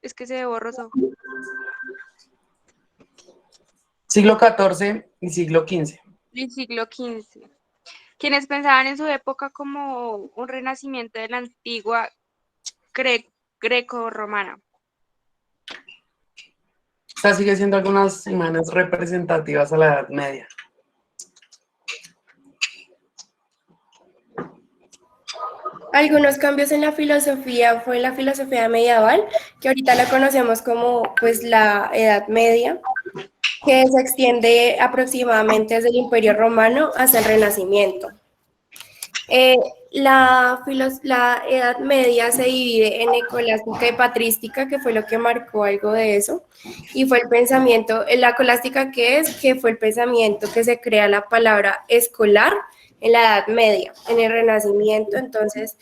Es que se ve borroso. Siglo XIV y siglo XV. El siglo XV. Quienes pensaban en su época como un renacimiento de la antigua greco-romana. Esta sigue siendo algunas imágenes representativas a la Edad Media. Algunos cambios en la filosofía fue la filosofía medieval, que ahorita la conocemos como pues la Edad Media, que se extiende aproximadamente desde el Imperio Romano hasta el Renacimiento. La Edad Media se divide en escolástica y patrística, que fue lo que marcó algo de eso, y fue el pensamiento, la escolástica que fue el pensamiento que se crea la palabra escolar en la Edad Media, en el Renacimiento. Entonces,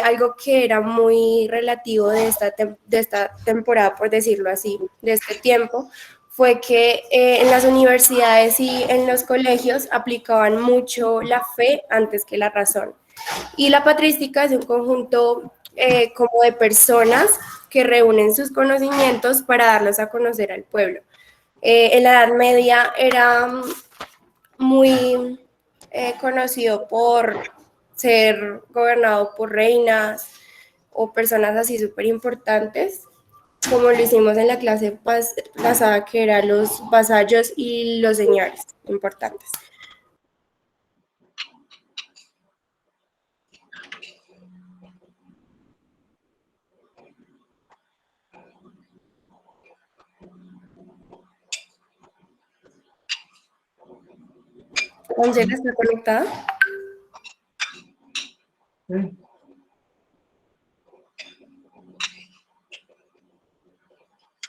algo que era muy relativo de esta temporada, por decirlo así, de este tiempo, fue que en las universidades y en los colegios aplicaban mucho la fe antes que la razón. Y la patrística es un conjunto como de personas que reúnen sus conocimientos para darlos a conocer al pueblo. En la Edad Media era muy conocido por ser gobernado por reinas o personas así súper importantes, como lo hicimos en la clase pasada, que eran los vasallos y los señores importantes. ¿Ángela está conectada? Sí.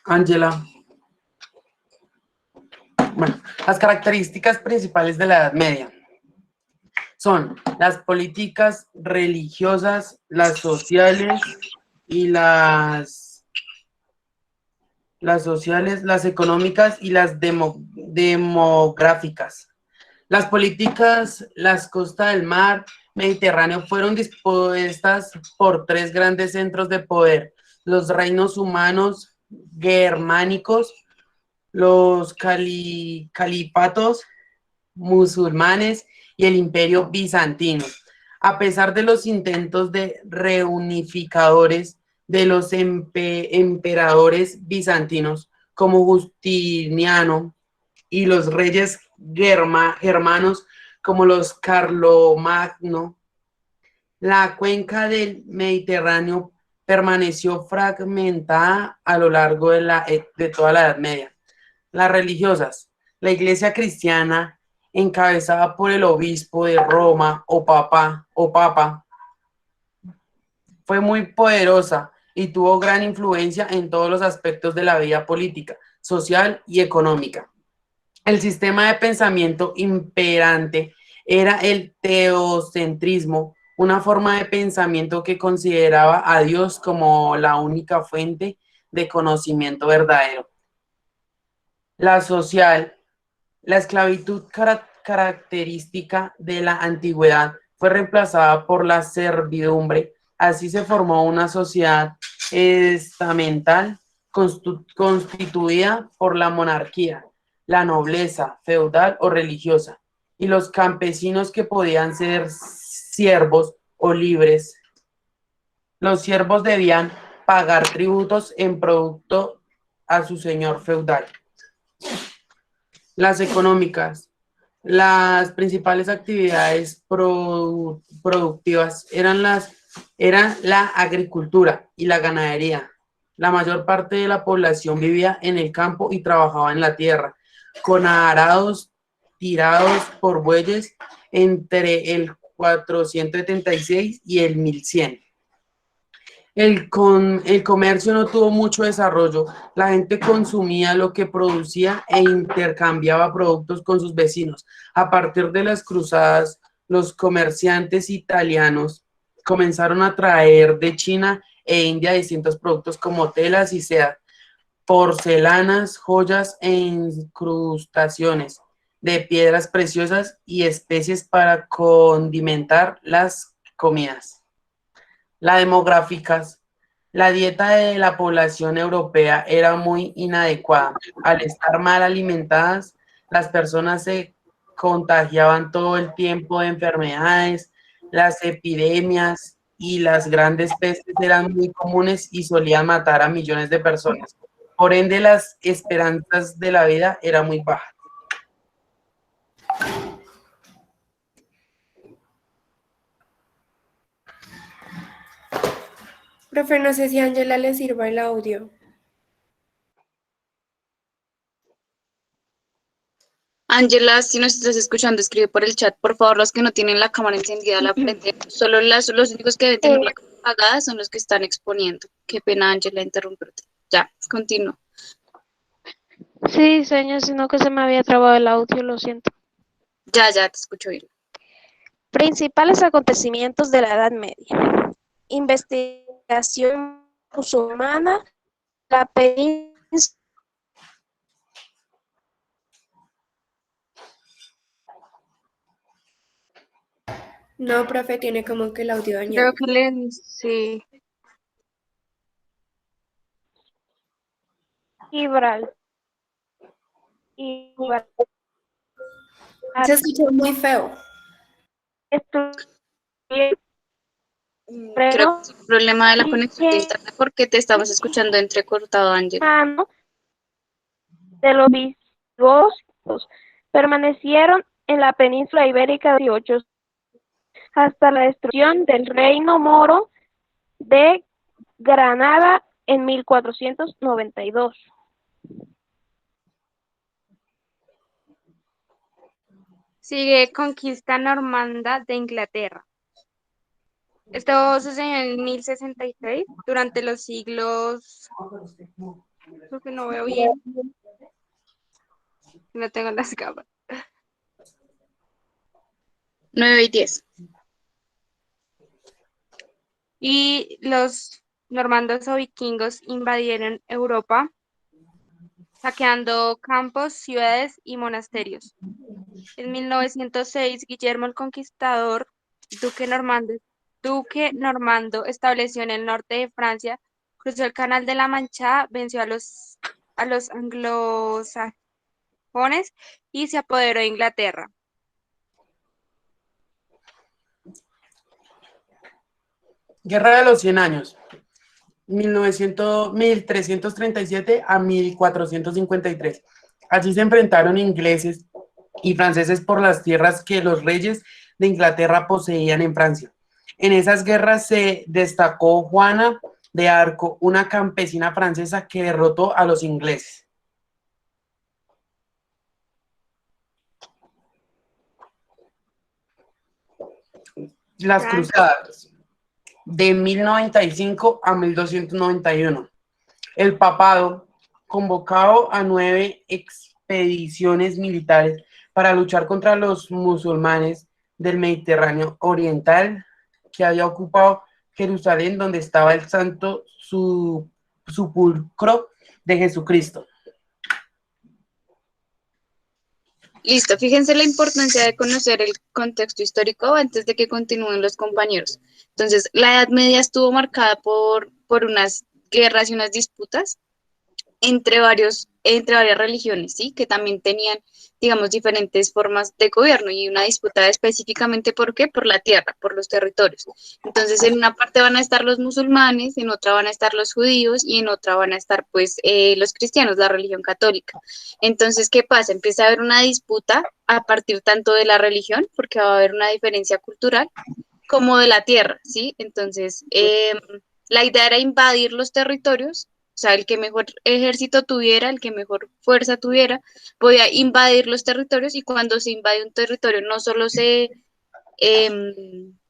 Ángela. Bueno, las características principales de la Edad Media son las políticas religiosas, las sociales y las sociales, las económicas y las demográficas. Las políticas, las costas del mar Mediterráneo fueron dispuestas por tres grandes centros de poder: los reinos humanos germánicos, los califatos musulmanes y el imperio bizantino. A pesar de los intentos de reunificadores de los emperadores bizantinos como Justiniano y los reyes germanos como los Carlomagno, la cuenca del Mediterráneo permaneció fragmentada a lo largo de toda la Edad Media. Las religiosas, la iglesia cristiana, encabezada por el obispo de Roma o papa, fue muy poderosa y tuvo gran influencia en todos los aspectos de la vida política, social y económica. El sistema de pensamiento imperante era el teocentrismo, una forma de pensamiento que consideraba a Dios como la única fuente de conocimiento verdadero. La social, la esclavitud característica de la antigüedad fue reemplazada por la servidumbre. Así se formó una sociedad estamental constituida por la monarquía, la nobleza feudal o religiosa, y los campesinos, que podían ser siervos o libres. Los siervos debían pagar tributos en producto a su señor feudal. Las económicas. Las principales actividades productivas eran la agricultura y la ganadería. La mayor parte de la población vivía en el campo y trabajaba en la tierra, con arados tirados por bueyes entre el 476 y el 1100. El comercio no tuvo mucho desarrollo. La gente consumía lo que producía e intercambiaba productos con sus vecinos. A partir de las cruzadas, los comerciantes italianos comenzaron a traer de China e India distintos productos como telas y seda, porcelanas, joyas e incrustaciones de piedras preciosas y especies para condimentar las comidas. Las demográficas. La dieta de la población europea era muy inadecuada. Al estar mal alimentadas, las personas se contagiaban todo el tiempo de enfermedades, las epidemias y las grandes pestes eran muy comunes y solían matar a millones de personas. Por ende, las esperanzas de la vida eran muy bajas. Profe, no sé si a Ángela le sirva el audio. Ángela, si nos estás escuchando, escribe por el chat. Por favor, los que no tienen la cámara encendida la prendemos. Solo los únicos que deben tener la cámara apagada son los que están exponiendo. Qué pena, Ángela, interrumpirte. Ya, continúo. Sí, señor, sino que se me había trabado el audio, lo siento. Ya, te escucho bien. Principales acontecimientos de la Edad Media. Investigación musulmana, la península. No, profe, tiene como que el audio Creo dañado. que sí. Gibraltar. Se escuchó muy feo. Creo que es un problema de la conexión de internet porque te estamos escuchando entrecortado, Ángela. De los visigodos permanecieron en la península ibérica 18 hasta la destrucción del reino moro de Granada en 1492. Sigue conquista normanda de Inglaterra. Esto sucedió en 1066, durante los siglos, creo que no veo bien, no tengo las gafas. 9 y 10. Y los normandos o vikingos invadieron Europa, saqueando campos, ciudades y monasterios. En 1906, Guillermo el Conquistador, duque normando, estableció en el norte de Francia, cruzó el Canal de la Mancha, venció a los anglosajones y se apoderó de Inglaterra. Guerra de los 100 años, 1337 a 1453. Allí se enfrentaron ingleses y franceses por las tierras que los reyes de Inglaterra poseían en Francia. En esas guerras se destacó Juana de Arco, una campesina francesa que derrotó a los ingleses. Las cruzadas, de 1095 a 1291. El papado, convocado a 9 expediciones militares para luchar contra los musulmanes del Mediterráneo Oriental, que había ocupado Jerusalén, donde estaba el santo sepulcro de Jesucristo. Listo, fíjense la importancia de conocer el contexto histórico antes de que continúen los compañeros. Entonces, la Edad Media estuvo marcada por unas guerras y unas disputas entre varias religiones, ¿sí? Que también tenían, digamos, diferentes formas de gobierno y una disputa específicamente, ¿por qué? Por la tierra, por los territorios. Entonces, en una parte van a estar los musulmanes, en otra van a estar los judíos y en otra van a estar, pues, los cristianos, la religión católica. Entonces, ¿qué pasa? Empieza a haber una disputa a partir tanto de la religión, porque va a haber una diferencia cultural, como de la tierra, ¿sí? Entonces, la idea era invadir los territorios, o sea, el que mejor ejército tuviera, el que mejor fuerza tuviera, podía invadir los territorios y cuando se invade un territorio no solo se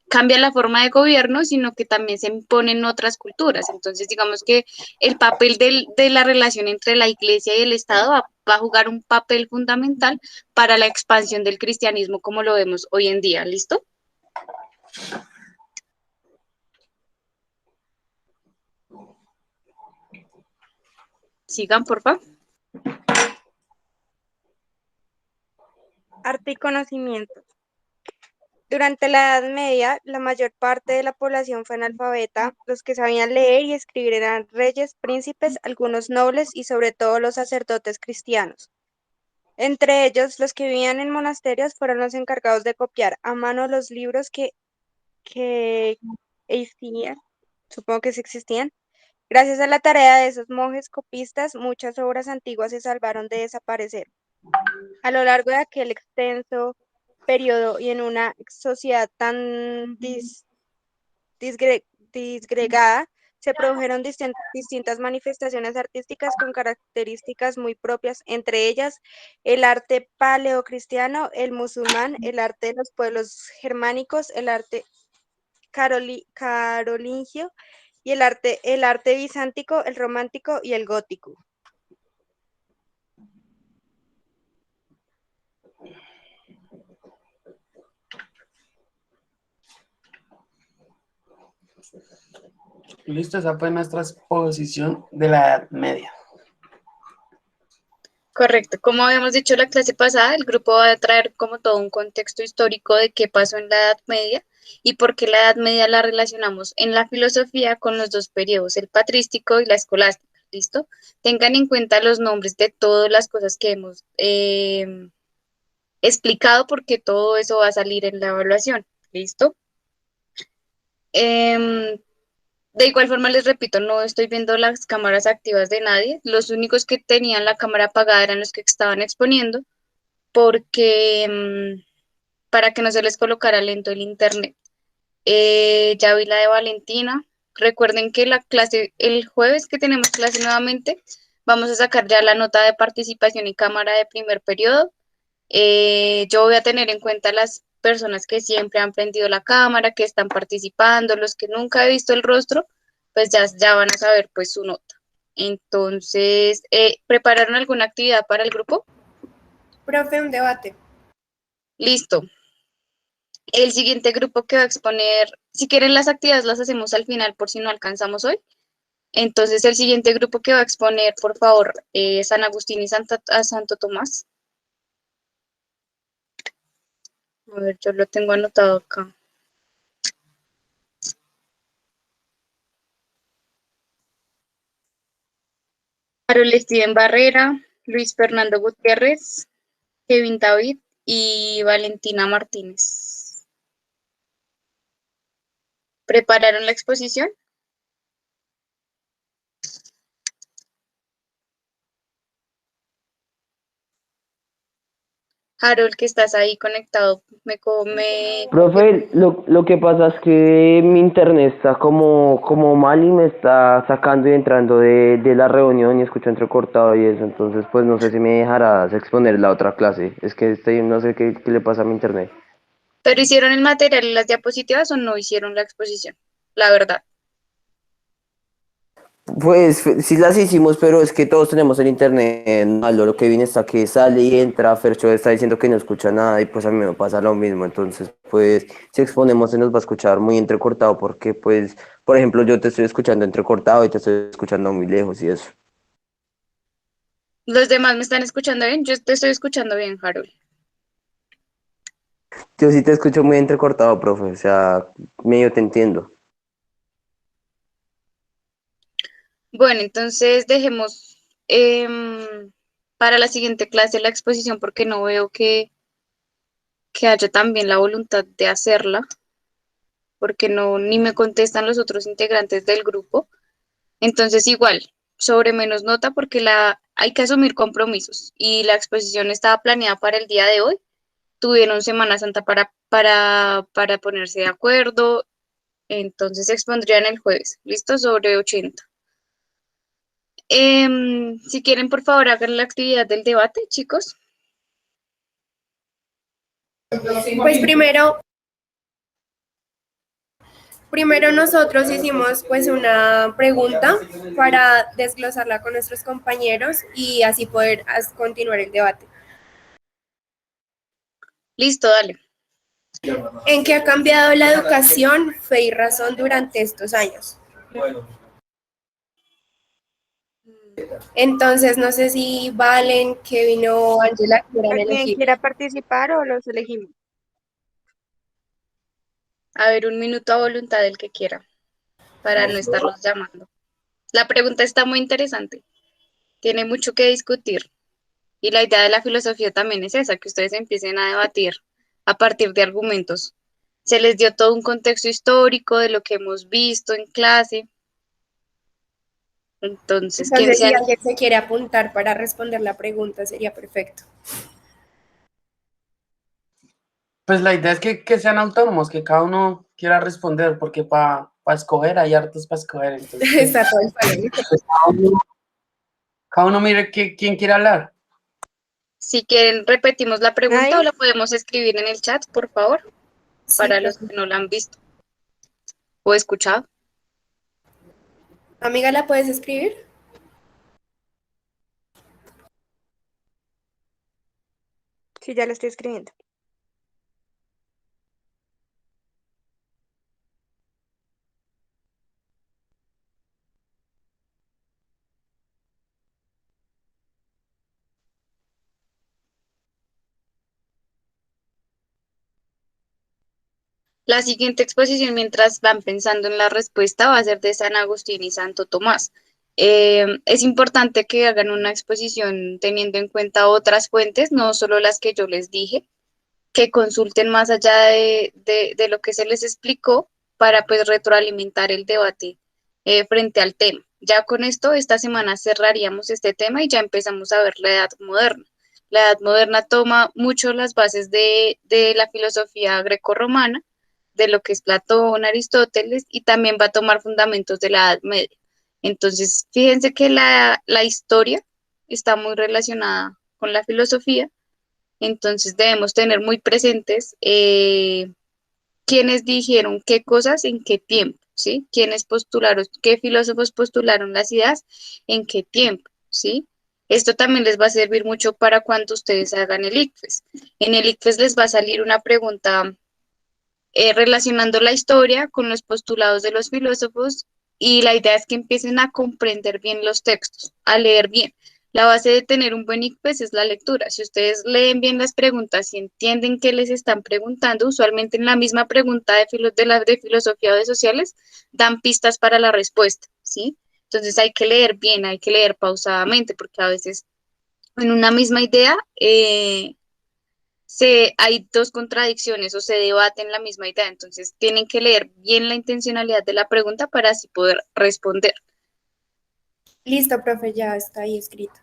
cambia la forma de gobierno, sino que también se imponen otras culturas. Entonces, digamos que el papel de la relación entre la iglesia y el Estado va a jugar un papel fundamental para la expansión del cristianismo como lo vemos hoy en día. ¿Listo? Sigan, por favor. Arte y conocimiento. Durante la Edad Media, la mayor parte de la población fue analfabeta. Los que sabían leer y escribir eran reyes, príncipes, algunos nobles y sobre todo los sacerdotes cristianos. Entre ellos, los que vivían en monasterios fueron los encargados de copiar a mano los libros que existían, supongo que sí existían. Gracias a la tarea de esos monjes copistas, muchas obras antiguas se salvaron de desaparecer. A lo largo de aquel extenso periodo y en una sociedad tan disgregada, se produjeron distintas manifestaciones artísticas con características muy propias, entre ellas el arte paleocristiano, el musulmán, el arte de los pueblos germánicos, el arte carolingio y el arte bizántico, el romántico y el gótico. Listo, esa fue nuestra exposición de la Edad Media. Correcto. Como habíamos dicho la clase pasada, el grupo va a traer como todo un contexto histórico de qué pasó en la Edad Media y por qué la Edad Media la relacionamos en la filosofía con los dos periodos, el patrístico y la escolástica. ¿Listo? Tengan en cuenta los nombres de todas las cosas que hemos explicado porque todo eso va a salir en la evaluación. ¿Listo? Em, de igual forma, les repito, no estoy viendo las cámaras activas de nadie. Los únicos que tenían la cámara apagada eran los que estaban exponiendo, porque para que no se les colocara lento el internet. Ya vi la de Valentina. Recuerden que la clase, el jueves que tenemos clase nuevamente, vamos a sacar ya la nota de participación y cámara de primer periodo. Yo voy a tener en cuenta las personas que siempre han prendido la cámara, que están participando, los que nunca he visto el rostro, pues ya van a saber pues su nota. Entonces, ¿prepararon alguna actividad para el grupo? Profe, un debate. Listo. El siguiente grupo que va a exponer, si quieren las actividades las hacemos al final por si no alcanzamos hoy. Entonces, el siguiente grupo que va a exponer, por favor, San Agustín y Santo Tomás. A ver, yo lo tengo anotado acá. Carol Steven Barrera, Luis Fernando Gutiérrez, Kevin David y Valentina Martínez. ¿Prepararon la exposición? Harold, que estás ahí conectado, Profe, lo que pasa es que mi internet está como mal y me está sacando y entrando de la reunión y escucho entrecortado y eso, entonces pues no sé si me dejarás exponer la otra clase, es que no sé qué le pasa a mi internet. ¿Pero hicieron el material y las diapositivas o no hicieron la exposición? La verdad. Pues sí las hicimos, pero es que todos tenemos el internet malo, lo que viene está que sale y entra, Fercho está diciendo que no escucha nada y pues a mí me pasa lo mismo, entonces pues si exponemos se nos va a escuchar muy entrecortado porque pues, por ejemplo, yo te estoy escuchando entrecortado y te estoy escuchando muy lejos y eso. ¿Los demás me están escuchando bien? Yo te estoy escuchando bien, Harold. Yo sí te escucho muy entrecortado, profe, o sea, medio te entiendo. Bueno, entonces dejemos para la siguiente clase la exposición porque no veo que haya también la voluntad de hacerla, porque no, ni me contestan los otros integrantes del grupo. Entonces, igual, sobre menos nota porque hay que asumir compromisos y la exposición estaba planeada para el día de hoy. Tuvieron Semana Santa para ponerse de acuerdo, entonces se expondrían el jueves, ¿listo? Sobre 80. Si quieren, por favor, hagan la actividad del debate, chicos. Pues primero nosotros hicimos pues una pregunta para desglosarla con nuestros compañeros y así poder continuar el debate. Listo, dale. ¿En qué ha cambiado la educación, fe y razón durante estos años? Entonces, no sé si Valen, Kevin o Angela quieran ¿Alguien elegir. quiera participar o los elegimos? A ver, un minuto a voluntad del que quiera, para no estarlos llamando. La pregunta está muy interesante, tiene mucho que discutir. Y la idea de la filosofía también es esa, que ustedes empiecen a debatir a partir de argumentos. Se les dio todo un contexto histórico de lo que hemos visto en clase. Entonces, ¿quién Entonces, se si anima? alguien se quiere apuntar para responder la pregunta, sería perfecto. Pues la idea es que sean autónomos, que cada uno quiera responder, porque para escoger hay hartos para escoger. Entonces, pues, Está todo el salón. cada uno mire quién quiere hablar. Si quieren, repetimos la pregunta ¿Nadie? o la podemos escribir en el chat, por favor, Sí, para los profe. que no la han visto o escuchado. Amiga, ¿la puedes escribir? Sí, ya lo estoy escribiendo. La siguiente exposición, mientras van pensando en la respuesta, va a ser de San Agustín y Santo Tomás. Es importante que hagan una exposición teniendo en cuenta otras fuentes, no solo las que yo les dije, que consulten más allá de lo que se les explicó para pues retroalimentar el debate frente al tema. Ya con esto, esta semana cerraríamos este tema y ya empezamos a ver la Edad Moderna. La Edad Moderna toma mucho las bases de la filosofía grecorromana, de lo que es Platón, Aristóteles, y también va a tomar fundamentos de la Edad Media. Entonces, fíjense que la historia está muy relacionada con la filosofía, entonces debemos tener muy presentes quiénes dijeron qué cosas en qué tiempo, ¿sí? Quiénes postularon, qué filósofos postularon las ideas en qué tiempo, ¿sí? Esto también les va a servir mucho para cuando ustedes hagan el ICFES. En el ICFES les va a salir una pregunta relacionando la historia con los postulados de los filósofos y la idea es que empiecen a comprender bien los textos, a leer bien. La base de tener un buen ICFES es la lectura. Si ustedes leen bien las preguntas y entienden qué les están preguntando, usualmente en la misma pregunta de filosofía o de sociales, dan pistas para la respuesta, ¿sí? Entonces hay que leer bien, hay que leer pausadamente, porque a veces en una misma idea hay dos contradicciones o se debaten la misma idea, entonces tienen que leer bien la intencionalidad de la pregunta para así poder responder. Listo, profe, ya está ahí escrito.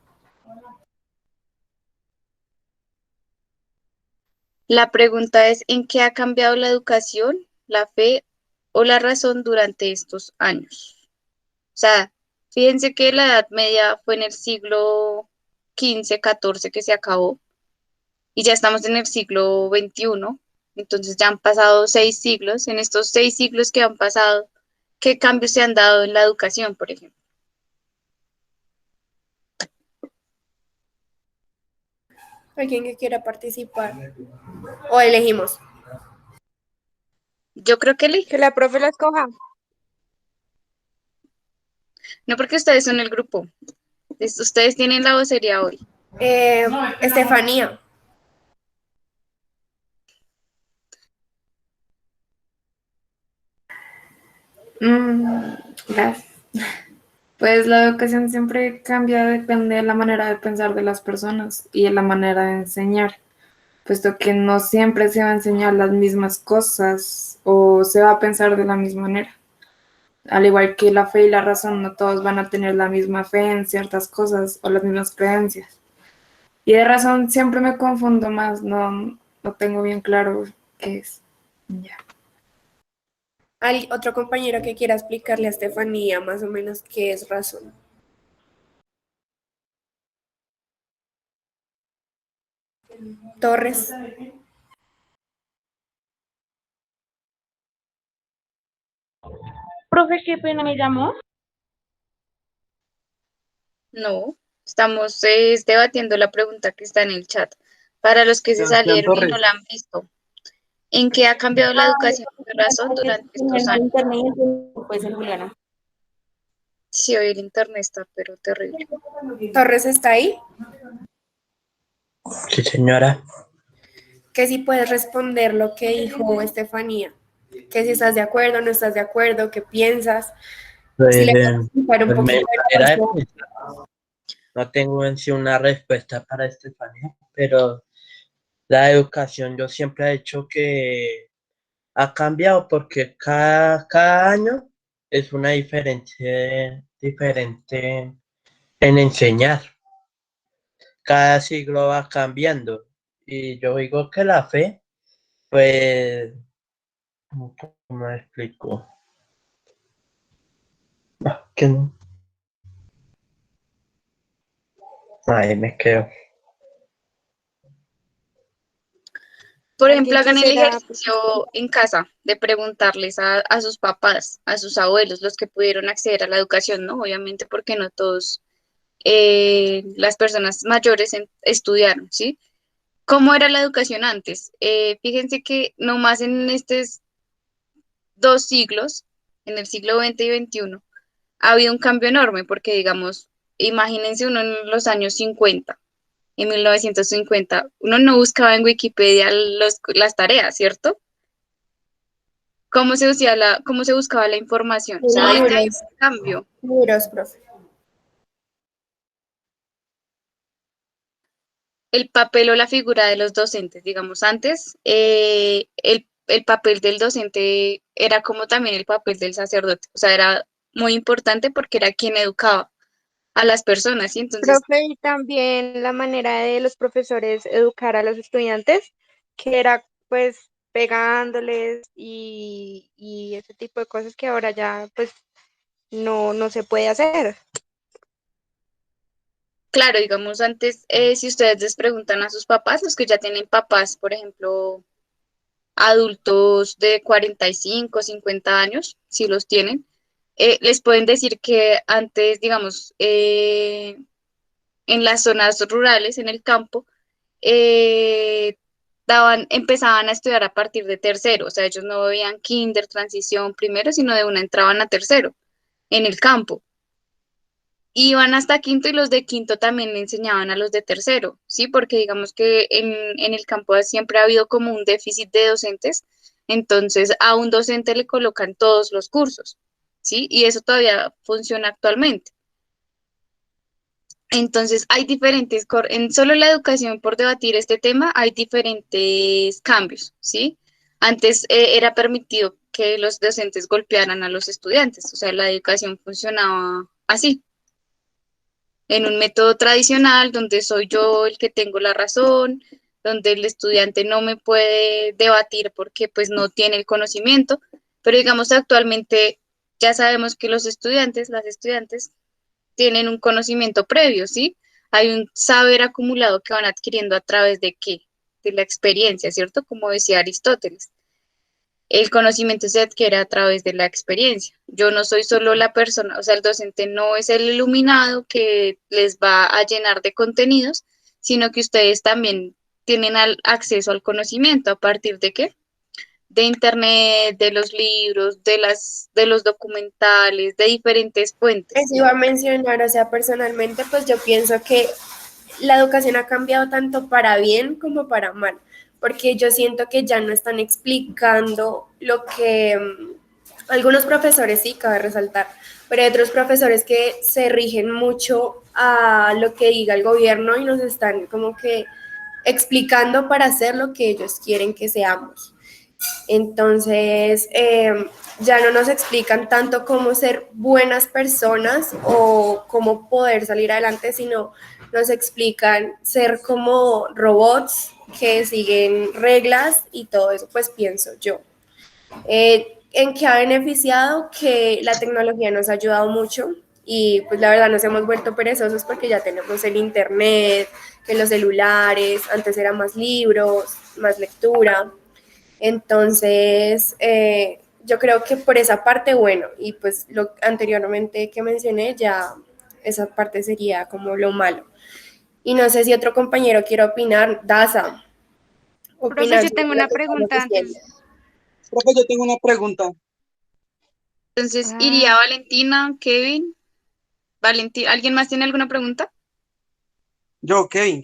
La pregunta es, ¿en qué ha cambiado la educación, la fe o la razón durante estos años? O sea, fíjense que la Edad Media fue en el siglo XV, XIV que se acabó y ya estamos en el siglo XXI, entonces ya han pasado 6 siglos. En estos 6 siglos que han pasado, ¿qué cambios se han dado en la educación, por ejemplo? ¿Alguien que quiera participar? ¿O elegimos? Yo creo que Que la profe la escoja. no, porque ustedes son el grupo. Ustedes tienen la vocería hoy. Estefanía. Gracias. Pues la educación siempre cambia, depende de la manera de pensar de las personas y de la manera de enseñar, puesto que no siempre se va a enseñar las mismas cosas o se va a pensar de la misma manera. Al igual que la fe y la razón, no todos van a tener la misma fe en ciertas cosas o las mismas creencias. Y de razón siempre me confundo más, no tengo bien claro qué es. Ya. ¿Hay otro compañero que quiera explicarle a Estefanía más o menos qué es razón? Torres. Profe, qué pena me llamó. No, estamos debatiendo la pregunta que está en el chat. Para los que se Sebastián salieron y no Torres. la han visto, ¿en qué ha cambiado la educación de razón durante estos años? Pues en Juliana. Sí, hoy el internet está, pero terrible. Torres está ahí. Sí, señora. Que si puedes responder lo que dijo Estefanía. que si estás de acuerdo, no estás de acuerdo, qué piensas. Si Pues, le puedes explicar un pues poquito de la era razón. no tengo en sí una respuesta para Estefanía, pero la educación yo siempre he dicho que ha cambiado porque cada año es una diferente en enseñar. Cada siglo va cambiando. Y yo digo que la fe, pues, ¿cómo me explico? Que no. Ahí me quedo. Por ejemplo, ¿Alguien hagan el quisiera ejercicio en casa de preguntarles a sus papás, a sus abuelos, los que pudieron acceder a la educación, ¿no? Obviamente porque no todos las personas mayores estudiaron, ¿sí? ¿Cómo era la educación antes? Fíjense que nomás en estos 2 siglos, en el siglo XX y XXI, ha habido un cambio enorme porque, digamos, imagínense uno en los años 50, en 1950, uno no buscaba en Wikipedia las tareas, ¿cierto? ¿Cómo se buscaba la información? O sea, ahí ya hay Libros, un cambio. libros, profe. El papel o la figura de los docentes, digamos, antes el papel del docente era como también el papel del sacerdote, o sea, era muy importante porque era quien educaba a las personas, y entonces, profe, y también la manera de los profesores educar a los estudiantes, que era pues pegándoles y ese tipo de cosas que ahora ya pues no se puede hacer? claro, digamos, antes, si ustedes les preguntan a sus papás, los que ya tienen papás, por ejemplo, adultos de 45, 50 años, si los tienen, les pueden decir que antes, digamos, en las zonas rurales, en el campo, eh, empezaban a estudiar a partir de tercero, o sea, ellos no veían kinder, transición primero, sino de una entraban a tercero en el campo. Iban hasta quinto y los de quinto también le enseñaban a los de tercero, ¿sí? Porque digamos que en el campo siempre ha habido como un déficit de docentes, entonces a un docente le colocan todos los cursos, ¿sí? Y eso todavía funciona actualmente. Entonces, hay en solo la educación, por debatir este tema, hay diferentes cambios, ¿sí? Antes era permitido que los docentes golpearan a los estudiantes, o sea, la educación funcionaba así, en un método tradicional donde soy yo el que tengo la razón, donde el estudiante no me puede debatir porque pues no tiene el conocimiento, pero digamos actualmente ya sabemos que los estudiantes, las estudiantes, tienen un conocimiento previo, ¿sí? Hay un saber acumulado que van adquiriendo a través de qué? De la experiencia, ¿cierto? Como decía Aristóteles. El conocimiento se adquiere a través de la experiencia. Yo no soy solo la persona, o sea, el docente no es el iluminado que les va a llenar de contenidos, sino que ustedes también tienen acceso al conocimiento a partir de qué? De internet, de los libros, de los documentales, de diferentes fuentes. Eso iba a mencionar, o sea, personalmente, pues yo pienso que la educación ha cambiado tanto para bien como para mal, porque yo siento que ya no están explicando lo que algunos profesores sí, cabe resaltar, pero hay otros profesores que se rigen mucho a lo que diga el gobierno y nos están como que explicando para hacer lo que ellos quieren que seamos. Entonces, ya no nos explican tanto cómo ser buenas personas o cómo poder salir adelante, sino nos explican ser como robots que siguen reglas y todo eso, pues pienso yo. ¿En qué ha beneficiado? Que la tecnología nos ha ayudado mucho y pues la verdad nos hemos vuelto perezosos porque ya tenemos el internet, que los celulares, antes eran más libros, más lectura. Entonces, yo creo que por esa parte, bueno, y pues lo anteriormente que mencioné, ya esa parte sería como lo malo. Y no sé si otro compañero quiere opinar, Daza, Profe, opinar yo tengo sobre lo una que estamos pregunta diciendo. antes. Profe, yo tengo una pregunta. Entonces, iría Ah, Valentina, Kevin, Valentina, ¿alguien más tiene alguna pregunta? Yo, Kevin.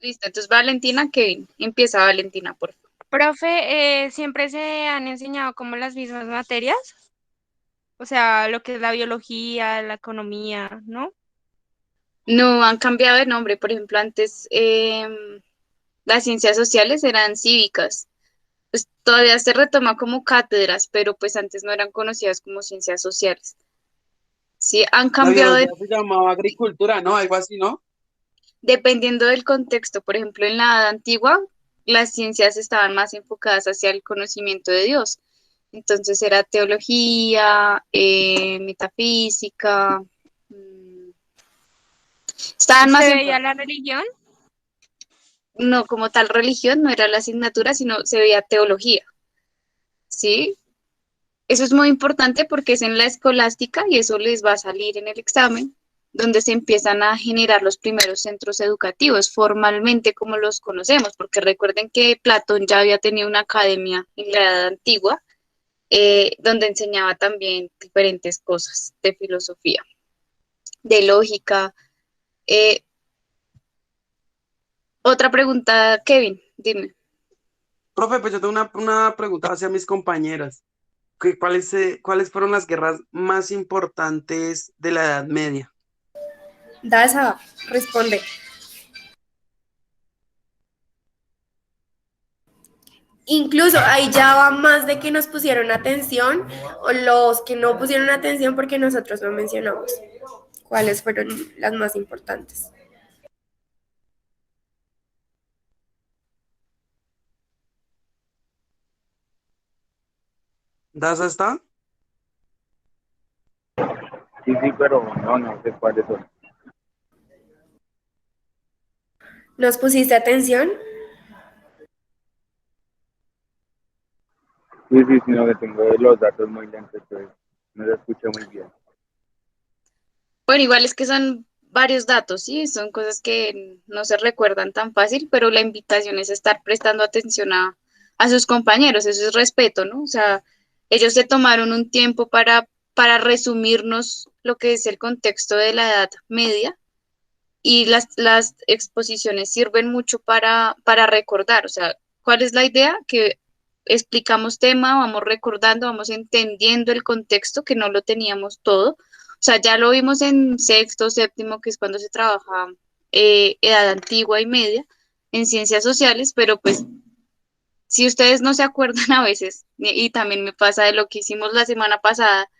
Listo, entonces Valentina, Kevin, empieza Valentina, por favor. Profe, ¿siempre se han enseñado como las mismas materias? O sea, lo que es la biología, la economía, ¿no? No han cambiado de nombre. Por ejemplo, antes las ciencias sociales eran cívicas. Pues todavía se retoma como cátedras, pero pues antes no eran conocidas como ciencias sociales. Sí, han La cambiado biología se llamaba agricultura, ¿no? Algo así, ¿no? dependiendo del contexto. Por ejemplo, en la Edad Antigua, las ciencias estaban más enfocadas hacia el conocimiento de Dios. Entonces era teología, metafísica, mm, estaban más ¿Se en, veía la religión? no como tal religión, no era la asignatura, sino se veía teología, ¿sí? Eso es muy importante porque es en la escolástica y eso les va a salir en el examen, donde se empiezan a generar los primeros centros educativos formalmente como los conocemos, porque recuerden que Platón ya había tenido una academia en la Edad Antigua, donde enseñaba también diferentes cosas de filosofía, de lógica. Eh, Otra pregunta, Kevin, dime. Profe, pues yo tengo una pregunta hacia mis compañeras. ¿Cuáles fueron las guerras más importantes de la Edad Media? Daza, responde. Incluso ahí ya va más de que nos pusieron atención o los que no pusieron atención porque nosotros no mencionamos cuáles fueron las más importantes. ¿Daza está? Sí, sí, pero no sé cuáles son. ¿Nos pusiste atención? Sí, sí, sino que tengo los datos muy lentos, entonces no se escucha muy bien. Bueno, igual es que son varios datos, ¿sí? Son cosas que no se recuerdan tan fácil, pero la invitación es estar prestando atención a sus compañeros, eso es respeto, ¿no? O sea, ellos se tomaron un tiempo para resumirnos lo que es el contexto de la Edad Media y las exposiciones sirven mucho para recordar, o sea, ¿cuál es la idea? Que explicamos tema, vamos recordando, vamos entendiendo el contexto, que no lo teníamos todo. O sea, ya lo vimos en sexto, séptimo, que es cuando se trabaja edad antigua y media en ciencias sociales, pero pues si ustedes no se acuerdan a veces, y también me pasa de lo que hicimos la semana pasada,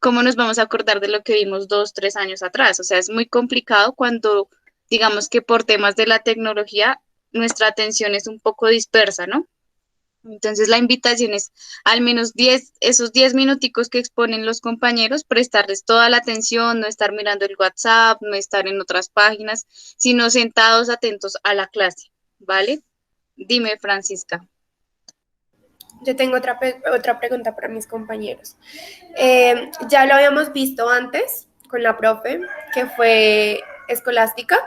¿cómo nos vamos a acordar de lo que vimos 2, 3 años atrás? O sea, es muy complicado cuando, digamos que por temas de la tecnología, nuestra atención es un poco dispersa, ¿no? Entonces la invitación es al menos esos 10 minuticos que exponen los compañeros, prestarles toda la atención, no estar mirando el WhatsApp, no estar en otras páginas, sino sentados atentos a la clase, ¿vale? Dime, Francisca. Yo tengo otra pregunta para mis compañeros. Ya lo habíamos visto antes con la profe, que fue escolástica.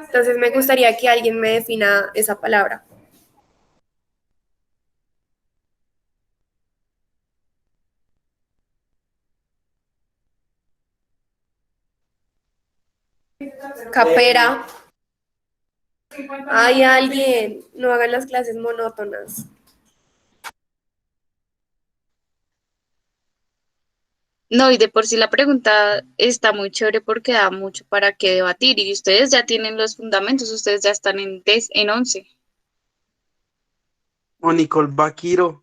Entonces me gustaría que alguien me defina esa palabra. Capera. Hay alguien, no hagan las clases monótonas. No, y de por sí la pregunta está muy chévere porque da mucho para qué debatir y ustedes ya tienen los fundamentos, ustedes ya están en 11. O Nicole Vaquiro,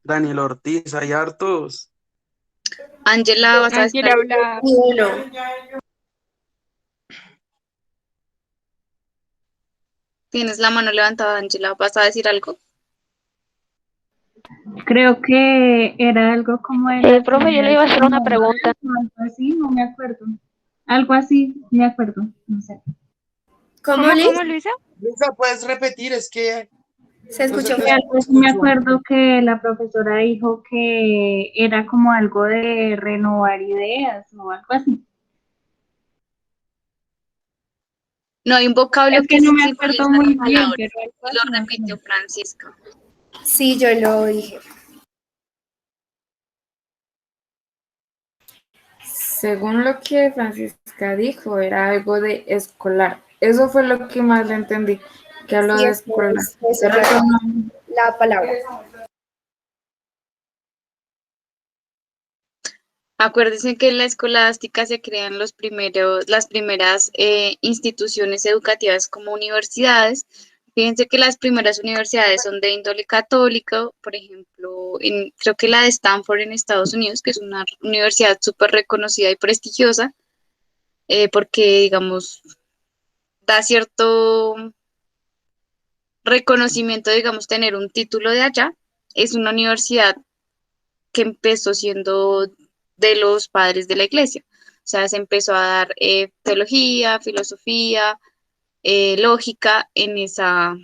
Daniel Ortiz, hay hartos. Ángela, vas a Ángela estar. habla. Uno. Tienes la mano levantada, Ángela, ¿vas a decir algo? Creo que era algo como de las Profe, yo le iba a hacer una pregunta. algo así, no me acuerdo. Algo así, me acuerdo, no sé. ¿Cómo, Liz? ¿Cómo, Luisa? Luisa, ¿puedes repetir? Es que Se escuchó. no sé, Algo así me acuerdo que la profesora dijo que era como algo de renovar ideas o algo así. No hay un vocablo Es que no me simboliza acuerdo muy la bien, palabra. pero algo Lo así me repitió acuerdo. Francisca. Sí, yo lo dije. Según lo que Francisca dijo, era algo de escolar. Eso fue lo que más le entendí, que habló Sí, de eso escolar. es De resto, no, la palabra. Acuérdense que en la escolástica se crean las primeras instituciones educativas como universidades. Fíjense que las primeras universidades son de índole católica, por ejemplo, creo que la de Stanford en Estados Unidos, que es una universidad súper reconocida y prestigiosa, porque, digamos, da cierto reconocimiento, digamos, tener un título de allá. Es una universidad que empezó siendo de los padres de la iglesia. O sea, se empezó a dar teología, filosofía, lógica en esas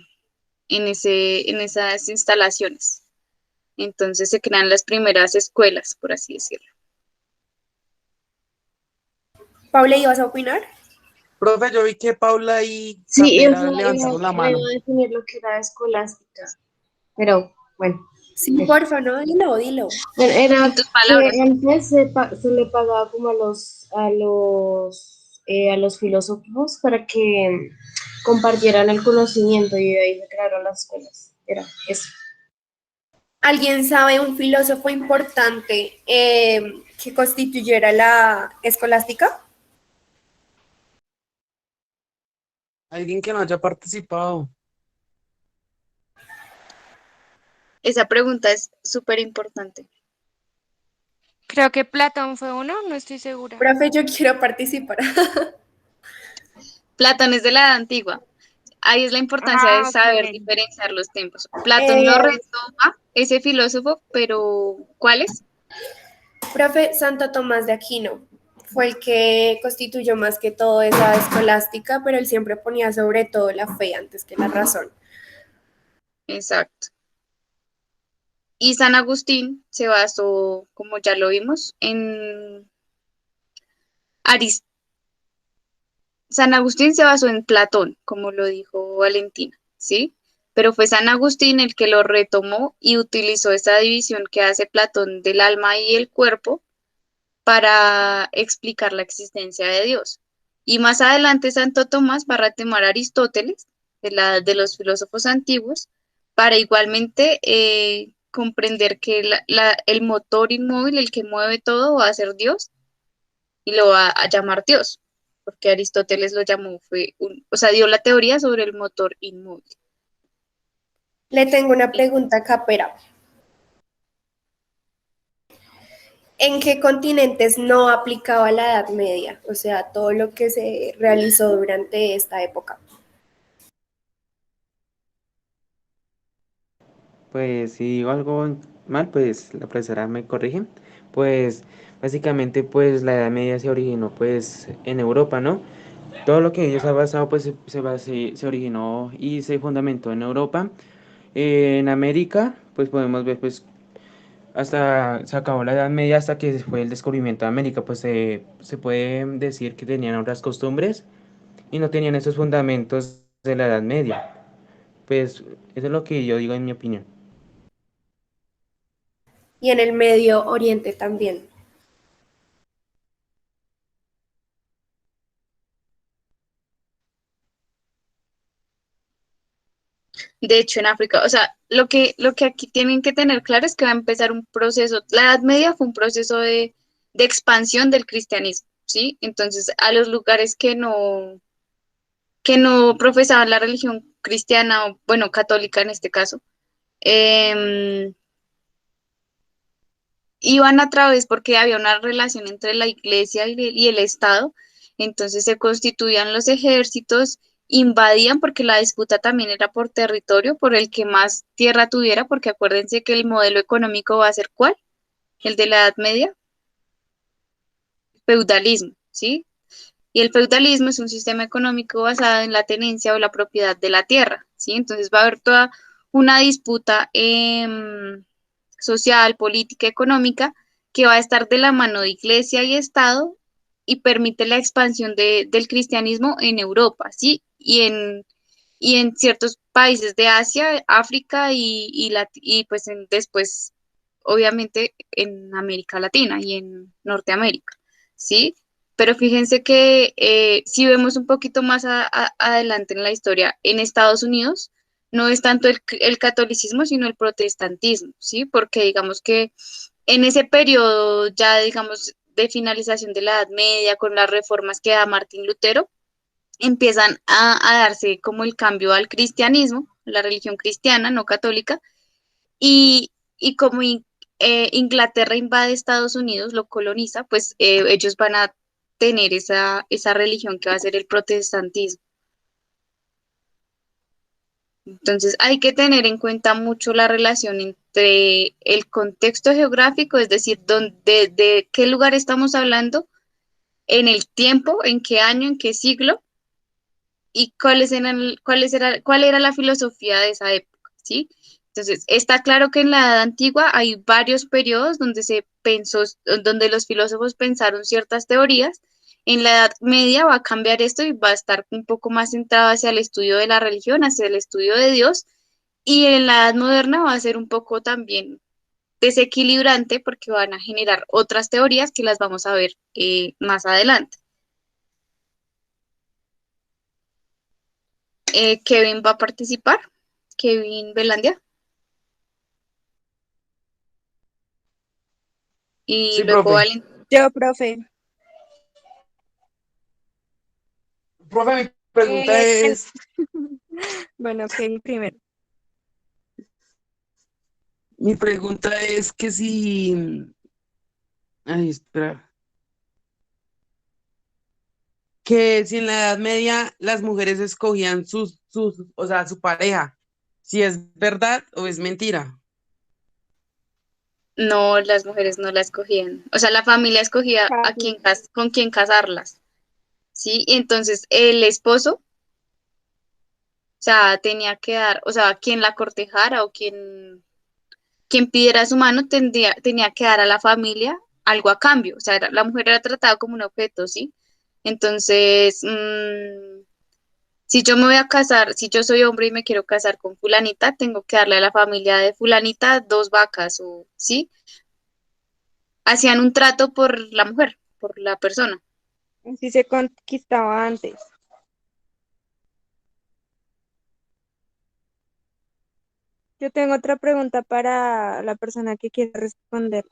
instalaciones. Entonces se crean las primeras escuelas, por así decirlo. Paula, ¿ibas a opinar? Profe, yo vi que Paula y Sí, yo Capera solo levantaron la iba mano. a definir lo que era escolástica, pero bueno. Sí, porfa, no, dilo. Bueno, era En tus que palabras. antes se le pagaba como a los filósofos para que compartieran el conocimiento y de ahí se crearon las escuelas. Era eso. ¿Alguien sabe un filósofo importante que constituyera la escolástica? Alguien que no haya participado. Esa pregunta es súper importante. Creo que Platón fue uno, no estoy segura. Profe, yo quiero participar. Platón es de la Edad Antigua. Ahí es la importancia de saber Ok. diferenciar los tiempos. Platón lo retoma, ese filósofo, pero ¿cuál es? Profe, Santo Tomás de Aquino fue el que constituyó más que todo esa escolástica, pero él siempre ponía sobre todo la fe antes que la razón. Exacto. Y San Agustín se basó, como ya lo vimos, en Aristóteles. San Agustín se basó en Platón, como lo dijo Valentina, ¿sí? Pero fue San Agustín el que lo retomó y utilizó esa división que hace Platón del alma y el cuerpo para explicar la existencia de Dios. Y más adelante Santo Tomás va a retomar a Aristóteles, de los filósofos antiguos, para igualmente comprender que el motor inmóvil, el que mueve todo, va a ser Dios y lo va a llamar Dios, porque Aristóteles lo llamó, o sea, dio la teoría sobre el motor inmóvil. Le tengo una pregunta, Capera. ¿En qué continentes no aplicaba la Edad Media? O sea, todo lo que se realizó durante esta época. Pues si digo algo mal, pues la profesora me corrige. Pues básicamente pues la Edad Media se originó pues en Europa, ¿no? Todo lo que ellos han basado pues se originó y se fundamentó en Europa. En América pues podemos ver pues hasta se acabó la Edad Media hasta que fue el descubrimiento de América, pues se puede decir que tenían otras costumbres y no tenían esos fundamentos de la Edad Media. Pues eso es lo que yo digo en mi opinión. Y en el Medio Oriente también. De hecho, en África, o sea, lo que aquí tienen que tener claro es que va a empezar un proceso, la Edad Media fue un proceso de expansión del cristianismo, ¿sí? Entonces, a los lugares que no profesaban la religión cristiana, o bueno, católica en este caso, em, iban a través porque había una relación entre la iglesia y el Estado, entonces se constituían los ejércitos, invadían porque la disputa también era por territorio, por el que más tierra tuviera, porque acuérdense que el modelo económico va a ser ¿cuál? El de la Edad Media, feudalismo, ¿sí? Y el feudalismo es un sistema económico basado en la tenencia o la propiedad de la tierra, ¿sí? Entonces va a haber toda una disputa social, política, económica, que va a estar de la mano de iglesia y Estado y permite la expansión del cristianismo en Europa, ¿sí? Y en ciertos países de Asia, África y pues después, obviamente, en América Latina y en Norteamérica, ¿sí? Pero fíjense que si vemos un poquito más adelante en la historia, en Estados Unidos no es tanto el catolicismo, sino el protestantismo, ¿sí? Porque digamos que en ese periodo ya, digamos, de finalización de la Edad Media, con las reformas que da Martín Lutero, empiezan a darse como el cambio al cristianismo, la religión cristiana, no católica, y como Inglaterra invade Estados Unidos, lo coloniza, pues ellos van a tener esa religión que va a ser el protestantismo. Entonces hay que tener en cuenta mucho la relación entre el contexto geográfico, es decir, de qué lugar estamos hablando, en el tiempo, en qué año, en qué siglo, y cuál era la filosofía de esa época, ¿sí? Entonces, está claro que en la Edad Antigua hay varios periodos donde se pensó, donde los filósofos pensaron ciertas teorías. En la Edad Media va a cambiar esto y va a estar un poco más centrado hacia el estudio de la religión, hacia el estudio de Dios, y en la Edad Moderna va a ser un poco también desequilibrante porque van a generar otras teorías que las vamos a ver más adelante. Kevin va a participar. Kevin Belandia. Y Sí, luego profe. Yo, profe. Profe, mi pregunta ¿Quién? es, Bueno, Kevin primero. mi pregunta es que si, ay, espera, que si en la Edad Media las mujeres escogían o sea, su pareja, si es verdad o es mentira. No, las mujeres no la escogían. O sea, la familia escogía a Casi. con quién casarlas, ¿sí? Y entonces el esposo, o sea, tenía que dar, o sea, quien la cortejara o quien pidiera su mano tenía que dar a la familia algo a cambio. O sea, la mujer era tratada como un objeto, ¿sí? Entonces, si yo me voy a casar, si yo soy hombre y me quiero casar con fulanita, tengo que darle a la familia de fulanita 2 vacas, o, ¿sí? Hacían un trato por la mujer, por la persona. Así se conquistaba antes. Yo tengo otra pregunta para la persona que quiere responder.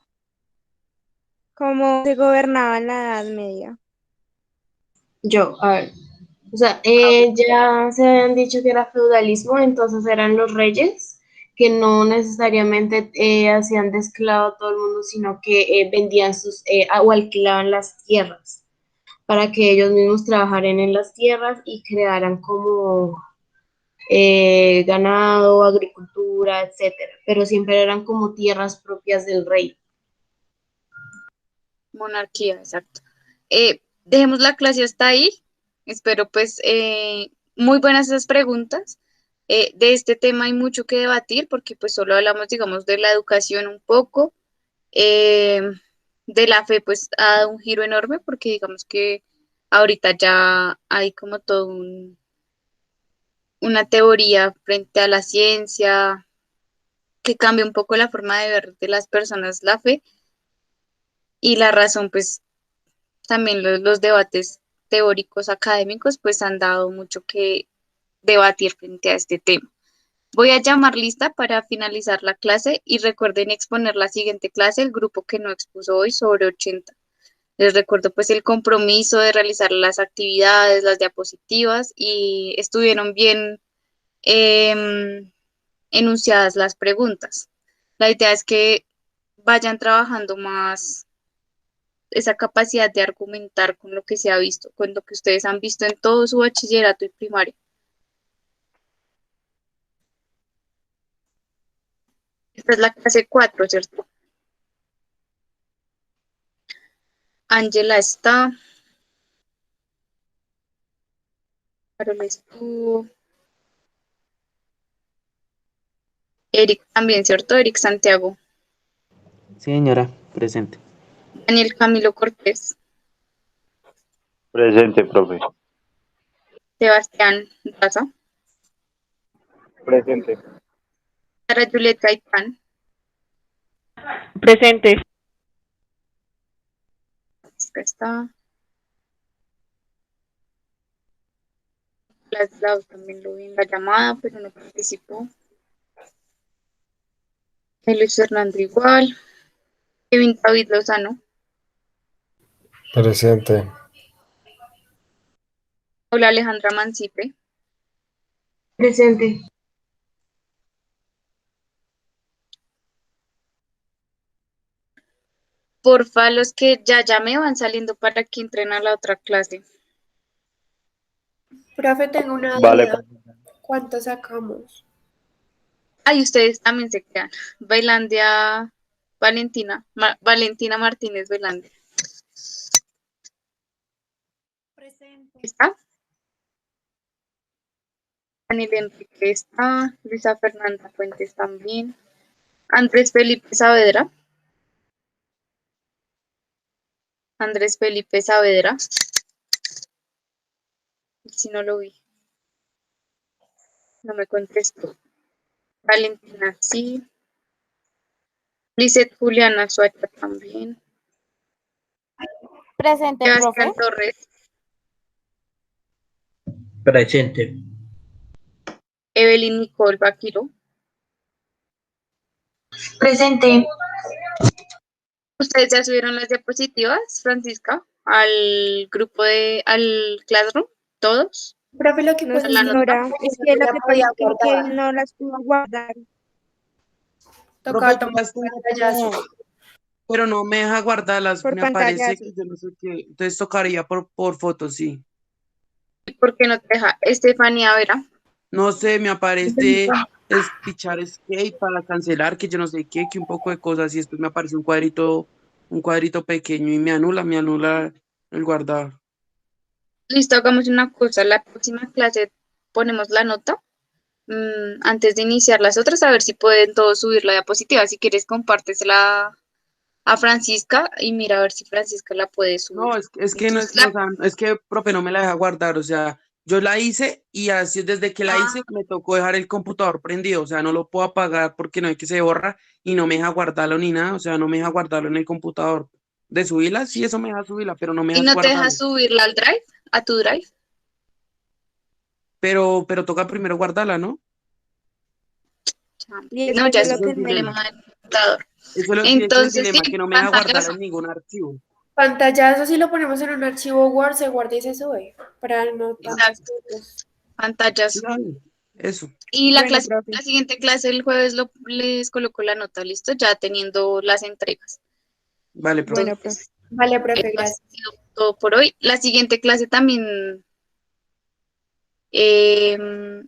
¿Cómo se gobernaba en la Edad Media? Yo, a ver. O sea, A ver, ya se habían dicho que era feudalismo, entonces eran los reyes que no necesariamente hacían de esclavo a todo el mundo, sino que vendían o alquilaban las tierras para que ellos mismos trabajaran en las tierras y crearan como ganado, agricultura, etcétera, pero siempre eran como tierras propias del rey. monarquía, exacto. Dejemos la clase hasta ahí. Espero pues muy buenas esas preguntas. De este tema hay mucho que debatir porque pues solo hablamos, digamos, de la educación un poco. Eh, de la fe pues ha dado un giro enorme porque digamos que ahorita ya hay como todo una teoría frente a la ciencia que cambia un poco la forma de ver de las personas la fe y la razón, pues también los debates teóricos académicos pues han dado mucho que debatir frente a este tema. Voy a llamar lista para finalizar la clase y recuerden exponer la siguiente clase, el grupo que no expuso hoy sobre 80. Les recuerdo pues el compromiso de realizar las actividades, las diapositivas y estuvieron bien enunciadas las preguntas. La idea es que vayan trabajando más esa capacidad de argumentar con lo que se ha visto, con lo que ustedes han visto en todo su bachillerato y primaria. Esta es la clase 4, ¿cierto? Ángela está, Carol estuvo, Eric también, ¿cierto? Eric Santiago, Sí, señora, presente. Daniel Camilo Cortés, Presente, profe. Sebastián Daza, Presente. Sara Juliet Gaitán, Presente. acá está, Ladislao también lo vi en la llamada, pero no participó. Luis Fernando igual. Kevin David Lozano. Presente. Hola Alejandra Mancipe. Presente. Porfa, los que ya me van saliendo para que entren a la otra clase. Profe, tengo una Vale, duda. ¿Cuánto sacamos? Ay, ustedes también se quedan. Bailandia Valentina. Valentina Martínez Bailandia. ¿Está? Daniel Enrique está. Luisa Fernanda Fuentes también. Andrés Felipe Saavedra. Andrés Felipe Saavedra. Si no lo vi. No me contestó. Valentina sí. Lizeth Juliana Suárez también. Presente, Sebastián profe. Torres. Presente. Evelyn Nicole Vaquiro. Presente. ¿Ustedes ya subieron las diapositivas, Francisca, al al Classroom? ¿Todos? Profe, lo que No, pasa es que señora, es que lo que pasa es que Kevin no las pudo guardar. tocaba Profe, yo tomar las tengo pantallazo. pero no me deja guardarlas, Por me aparece pantallazo. que yo no sé qué, entonces tocaría por fotos, sí. ¿Por qué no te deja? Estefanía Vera. No sé, me aparece pichar escape para cancelar, que yo no sé qué, que un poco de cosas, y después me aparece un cuadrito pequeño y me anula el guardar. Listo, hagamos una cosa. La próxima clase ponemos la nota antes de iniciar las otras, a ver si pueden todos subir la diapositiva. Si quieres, compártesela a Francisca y mira a ver si Francisca la puede subir. No, es que no Entonces, es, no, o sea, es que, profe, no me la deja guardar, o sea, yo la hice y así desde que la hice me tocó dejar el computador prendido, o sea, no lo puedo apagar porque no hay que se borra y no me deja guardarlo ni nada, o sea, no me deja guardarlo en el computador. De subirla, sí, eso me deja subirla, pero no me ¿y deja no te deja guardarlo. subirla al Drive, a tu Drive? Pero toca primero guardarla, ¿no? Y No, después ya de es lo Ese es que el un problema dilema. del computador. Ese es el Entonces, sí, dilema, que no me deja guardarla pantallazo. en ningún archivo. Pantallazo, si lo ponemos en un archivo Word, se guarda y se sube. Para no tantas Exacto, fotos. Sí, pantallazo. dale, eso. Y Bueno, profe. la siguiente clase el jueves les coloco la nota, ¿listo? Ya teniendo las entregas. Vale, profe. Bueno, profe. Entonces, Vale, profe, eso ha gracias. sido todo por hoy. La siguiente clase también eh,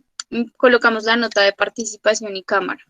colocamos la nota de participación y cámara.